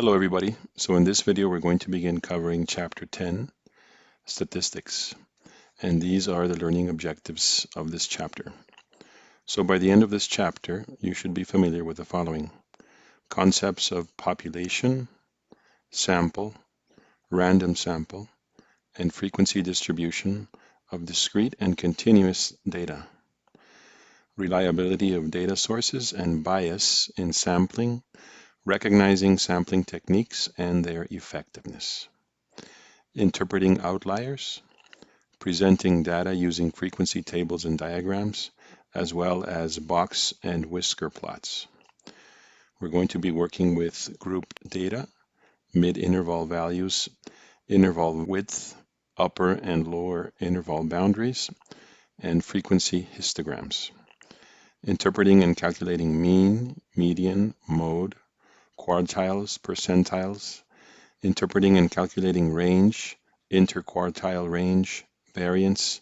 Hello everybody. So in this video we're going to begin covering Chapter 10, Statistics, and these are the learning objectives of this chapter. So by the end of this chapter you should be familiar with the following: concepts of population, sample, random sample, and frequency distribution of discrete and continuous data, reliability of data sources and bias in sampling, recognizing sampling techniques and their effectiveness, interpreting outliers, presenting data using frequency tables and diagrams, as well as box and whisker plots. We're going to be working with grouped data, mid-interval values, interval width, upper and lower interval boundaries, and frequency histograms. Interpreting and calculating mean, median, mode, quartiles, percentiles, interpreting and calculating range, interquartile range, variance,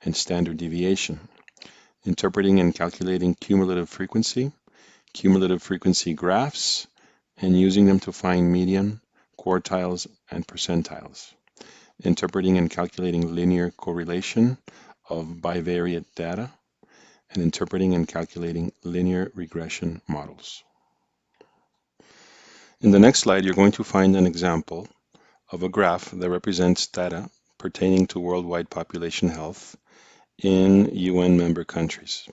and standard deviation, interpreting and calculating cumulative frequency graphs, and using them to find median, quartiles, and percentiles, interpreting and calculating linear correlation of bivariate data, and interpreting and calculating linear regression models. In the next slide, you're going to find an example of a graph that represents data pertaining to worldwide population health in UN member countries.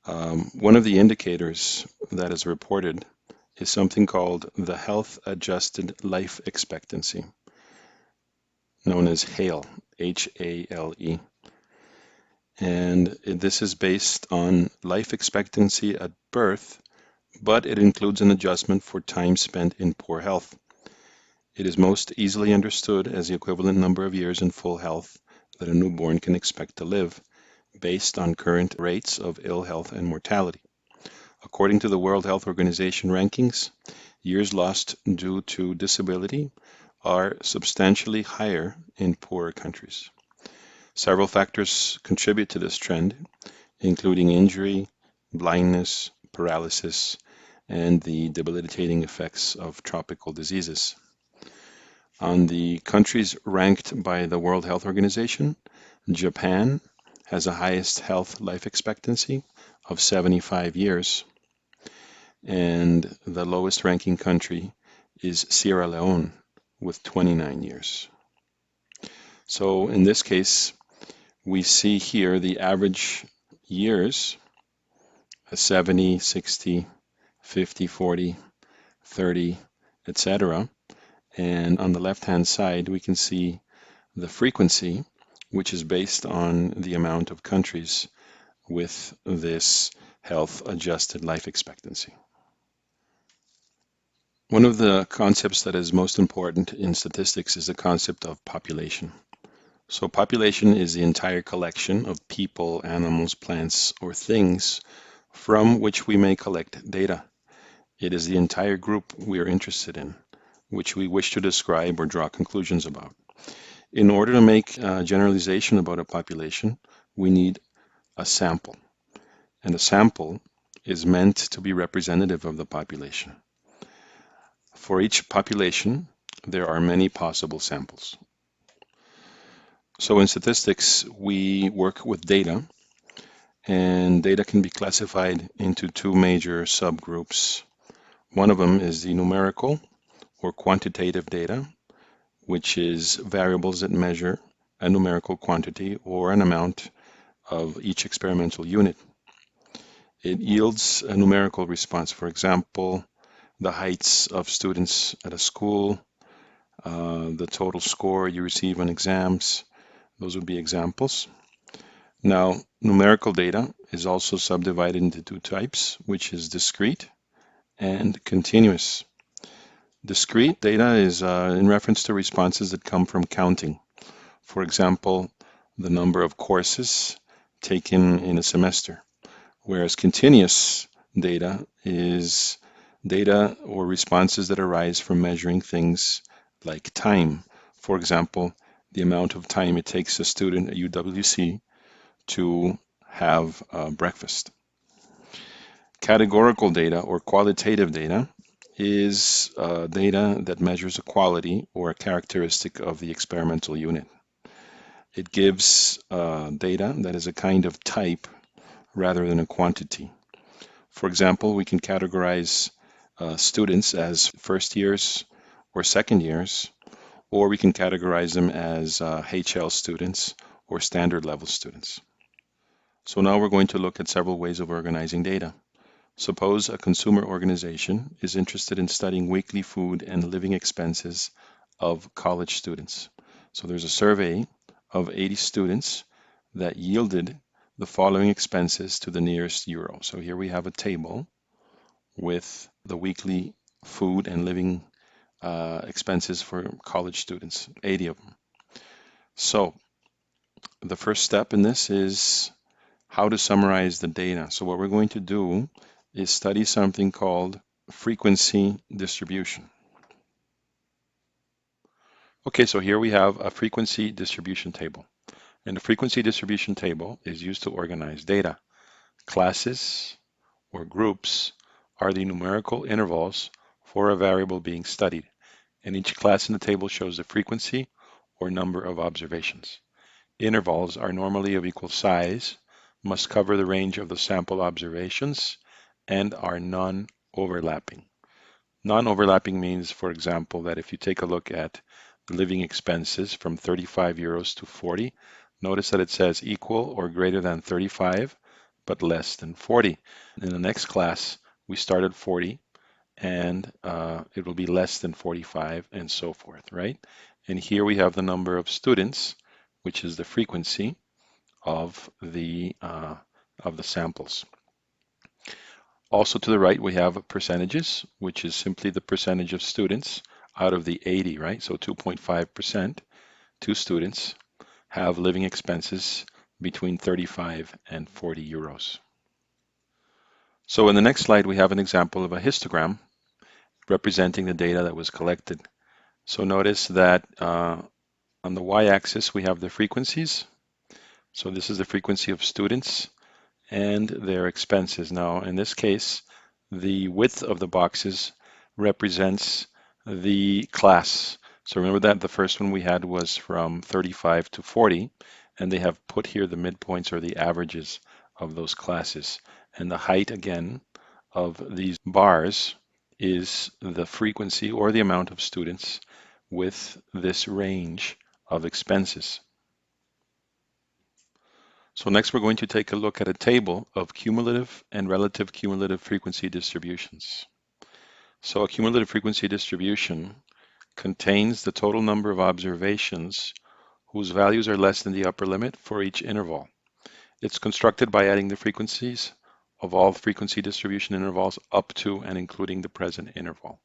One of the indicators that is reported is something called the Health Adjusted Life Expectancy, known as HALE, H-A-L-E. And this is based on life expectancy at birth, but it includes an adjustment for time spent in poor health. It is most easily understood as the equivalent number of years in full health that a newborn can expect to live, based on current rates of ill health and mortality. According to the World Health Organization rankings, years lost due to disability are substantially higher in poorer countries. Several factors contribute to this trend, including injury, blindness, paralysis, and the debilitating effects of tropical diseases. On the countries ranked by the World Health Organization, Japan has the highest health life expectancy of 75 years, and the lowest ranking country is Sierra Leone with 29 years. So in this case, we see here the average years, 70, 60, 50, 40, 30, etc. And on the left-hand side, we can see the frequency, which is based on the amount of countries with this health-adjusted life expectancy. One of the concepts that is most important in statistics is the concept of population. So population is the entire collection of people, animals, plants, or things from which we may collect data. It is the entire group we are interested in, which we wish to describe or draw conclusions about. In order to make a generalization about a population, we need a sample. And a sample is meant to be representative of the population. For each population, there are many possible samples. So in statistics, we work with data, and data can be classified into two major subgroups. One of them is the numerical or quantitative data, which is variables that measure a numerical quantity or an amount of each experimental unit. It yields a numerical response. For example, the heights of students at a school, the total score you receive on exams. Those would be examples. Now, numerical data is also subdivided into two types, which is discrete and continuous. Discrete data is in reference to responses that come from counting. For example, the number of courses taken in a semester, whereas continuous data is data or responses that arise from measuring things like time. For example, the amount of time it takes a student at UWC to have breakfast. Categorical data or qualitative data is data that measures a quality or a characteristic of the experimental unit. It gives data that is a kind of type rather than a quantity. For example, we can categorize students as first years or second years, or we can categorize them as HL students or standard level students. So now we're going to look at several ways of organizing data. Suppose a consumer organization is interested in studying weekly food and living expenses of college students. So there's a survey of 80 students that yielded the following expenses to the nearest euro. So here we have a table with the weekly food and living expenses for college students, 80 of them. So the first step in this is how to summarize the data. So what we're going to do is study something called frequency distribution. Okay, so here we have a frequency distribution table. And the frequency distribution table is used to organize data. Classes or groups are the numerical intervals for a variable being studied, and each class in the table shows the frequency or number of observations. Intervals are normally of equal size, must cover the range of the sample observations, and are non-overlapping. Non-overlapping means, for example, that if you take a look at the living expenses from 35 euros to 40, notice that it says equal or greater than 35, but less than 40. In the next class, we start at 40, and it will be less than 45, and so forth, right? And here we have the number of students, which is the frequency of the samples. Also to the right, we have percentages, which is simply the percentage of students out of the 80, right? So 2.5%, two students have living expenses between 35 and 40 euros. So in the next slide, we have an example of a histogram representing the data that was collected. So notice that on the y-axis, we have the frequencies. So this is the frequency of students and their expenses. Now, in this case, the width of the boxes represents the class. So remember that the first one we had was from 35 to 40, and they have put here the midpoints or the averages of those classes. And the height, again, of these bars is the frequency or the amount of students with this range of expenses. So next we're going to take a look at a table of cumulative and relative cumulative frequency distributions. So a cumulative frequency distribution contains the total number of observations whose values are less than the upper limit for each interval. It's constructed by adding the frequencies of all frequency distribution intervals up to and including the present interval.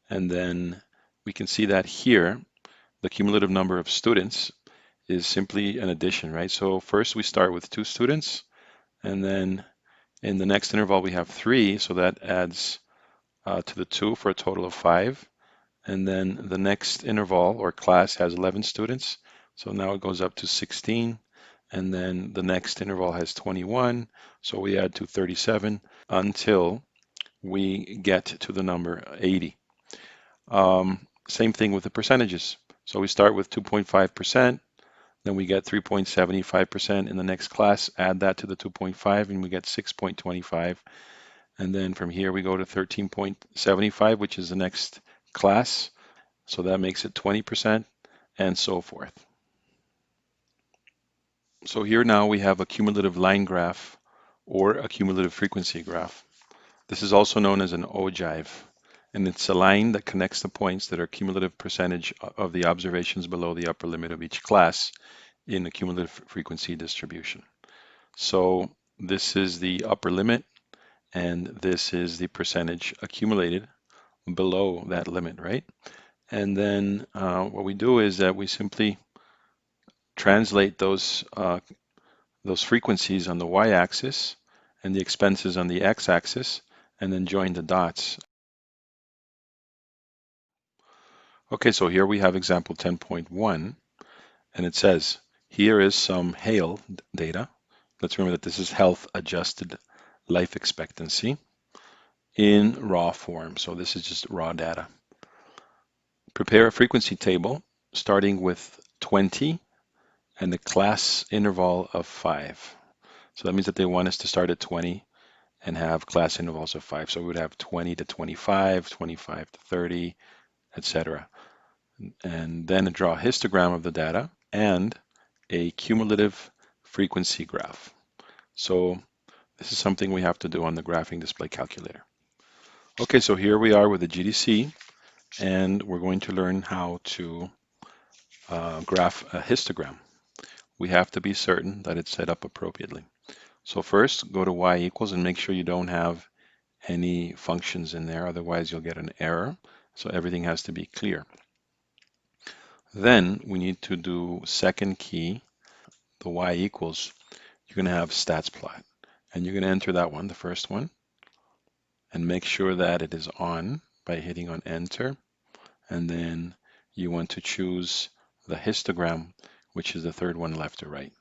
And then we can see that here, the cumulative number of students is simply an addition, right? So first we start with 2 students, and then in the next interval we have 3, so that adds to the 2 for a total of 5. And then the next interval or class has 11 students, so now it goes up to 16. And then the next interval has 21, so we add to 37 until we get to the number 80. Same thing with the percentages. So we start with 2.5%, then we get 3.75% in the next class, add that to the 2.5 and we get 6.25. And then from here we go to 13.75, which is the next class. So that makes it 20% and so forth. So here now we have a cumulative line graph or a cumulative frequency graph. This is also known as an ogive, and it's a line that connects the points that are cumulative percentage of the observations below the upper limit of each class in the cumulative frequency distribution. So this is the upper limit, and this is the percentage accumulated below that limit, right? And then what we do is that we simply translate those frequencies on the y-axis and the expenses on the x-axis, and then join the dots. Okay, so here we have example 10.1, and it says, here is some HALE data. Let's remember that this is health adjusted life expectancy. in raw form. So this is just raw data. Prepare a frequency table starting with 20 and a class interval of 5. So that means that they want us to start at 20 and have class intervals of 5. So we would have 20 to 25, 25 to 30, etc. And then draw a histogram of the data and a cumulative frequency graph. So this is something we have to do on the graphing display calculator. Okay, so here we are with the GDC, and we're going to learn how to graph a histogram. We have to be certain that it's set up appropriately. So first, go to y equals and make sure you don't have any functions in there, otherwise you'll get an error. So everything has to be clear. Then we need to do second key, the y equals. You're going to have stats plot, and you're going to enter that one, the first one, and make sure that it is on by hitting on enter. And then you want to choose the histogram, which is the third one left or right.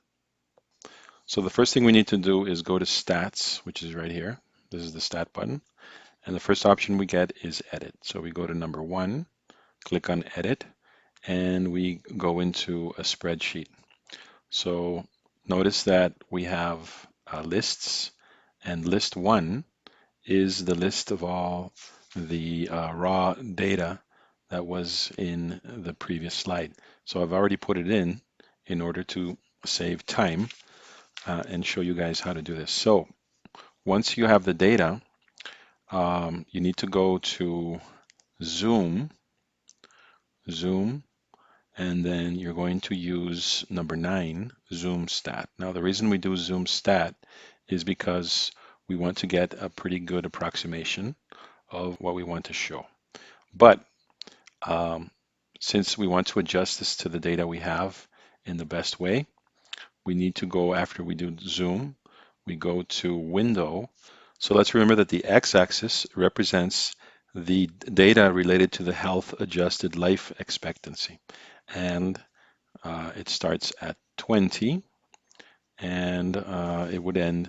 So the first thing we need to do is go to stats, which is right here. This is the stat button. And the first option we get is edit. So we go to number 1, click on edit, and we go into a spreadsheet. So notice that we have lists, and list 1 is the list of all the raw data that was in the previous slide. So I've already put it in order to save time and show you guys how to do this. So once you have the data, you need to go to zoom, and then you're going to use number 9, zoom stat. Now the reason we do zoom stat is because we want to get a pretty good approximation of what we want to show. But since we want to adjust this to the data we have in the best way, we need to go, after we do zoom, we go to window. So let's remember that the x-axis represents the data related to the health adjusted life expectancy. And it starts at 20 and it would end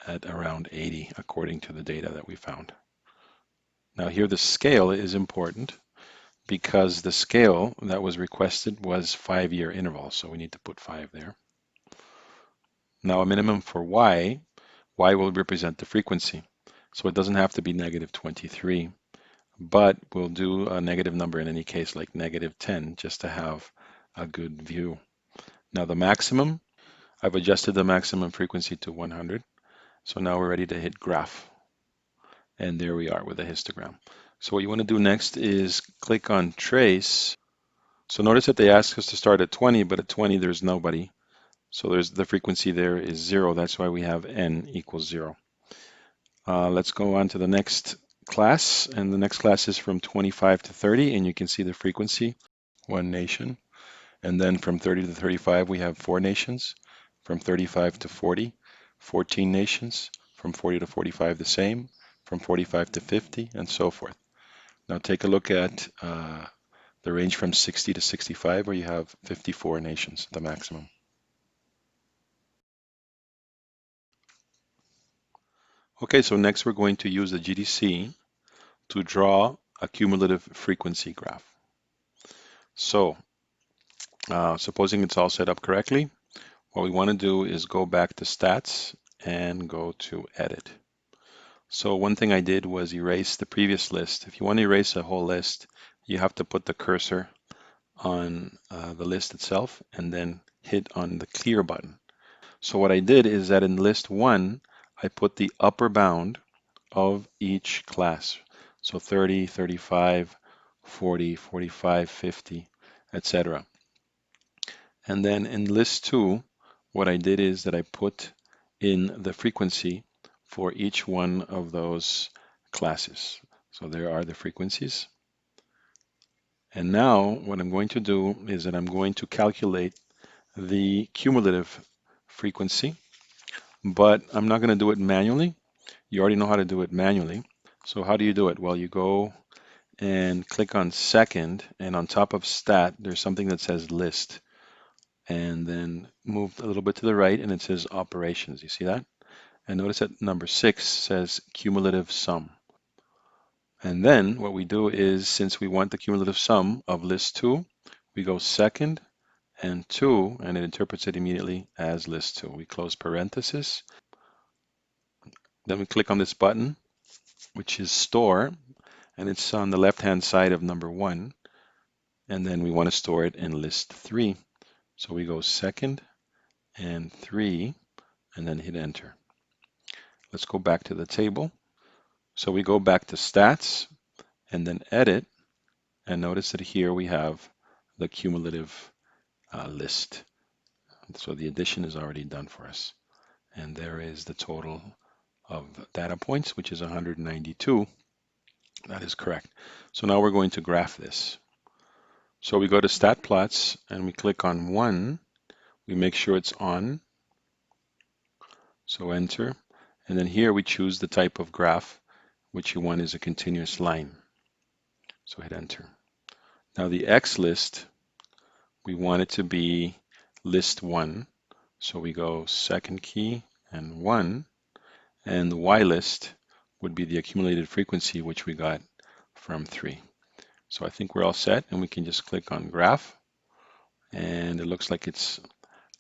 at around 80 according to the data that we found. Now here the scale is important because the scale that was requested was 5-year interval, so we need to put 5 there. Now a minimum for y will represent the frequency. So it doesn't have to be negative 23, but we'll do a negative number in any case, like negative 10, just to have a good view. Now the maximum, I've adjusted the maximum frequency to 100. So now we're ready to hit graph. And there we are with a histogram. So what you want to do next is click on trace. So notice that they ask us to start at 20, but at 20 there's nobody. So there's the frequency there is 0. That's why we have n equals 0. Let's go on to the next class, and the next class is from 25 to 30, and you can see the frequency, 1 nation. And then from 30 to 35, we have 4 nations. From 35 to 40, 14 nations. From 40 to 45, the same. From 45 to 50, and so forth. Now take a look at the range from 60 to 65, where you have 54 nations, the maximum. Okay, so next we're going to use the GDC to draw a cumulative frequency graph. So supposing it's all set up correctly, what we want to do is go back to stats and go to edit. So one thing I did was erase the previous list. If you want to erase a whole list, you have to put the cursor on the list itself and then hit on the clear button. So what I did is that in list 1, I put the upper bound of each class. So 30, 35, 40, 45, 50, etc. And then in list 2, what I did is that I put in the frequency for each one of those classes. So there are the frequencies. And now what I'm going to do is that I'm going to calculate the cumulative frequency, but I'm not going to do it manually. You already know how to do it manually. So how do you do it? Well, you go and click on second, and on top of stat, there's something that says list. And then move a little bit to the right, and it says operations. You see that? And notice that number 6 says cumulative sum. And then what we do is, since we want the cumulative sum of list 2, we go second and 2, and it interprets it immediately as list 2. We close parenthesis. Then we click on this button, which is store, and it's on the left-hand side of number 1. And then we want to store it in list 3. So we go second and 3, and then hit enter. Let's go back to the table. So we go back to stats and then edit, and notice that here we have the cumulative list. So the addition is already done for us. And there is the total of data points, which is 192. That is correct. So now we're going to graph this. So we go to stat plots and we click on 1. We make sure it's on. So enter. And then here we choose the type of graph, which you want is a continuous line. So hit enter. Now the X list, we want it to be list 1. So we go second key and 1. And the Y list would be the accumulated frequency, which we got from 3. So I think we're all set, and we can just click on graph. And it looks like it's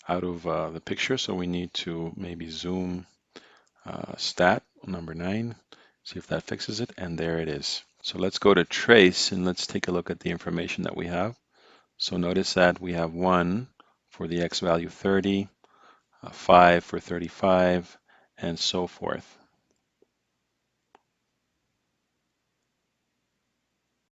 out of the picture, so we need to maybe zoom stat number 9, see if that fixes it, and there it is. So let's go to trace and let's take a look at the information that we have. So notice that we have 1 for the X value 30, 5 for 35, and so forth.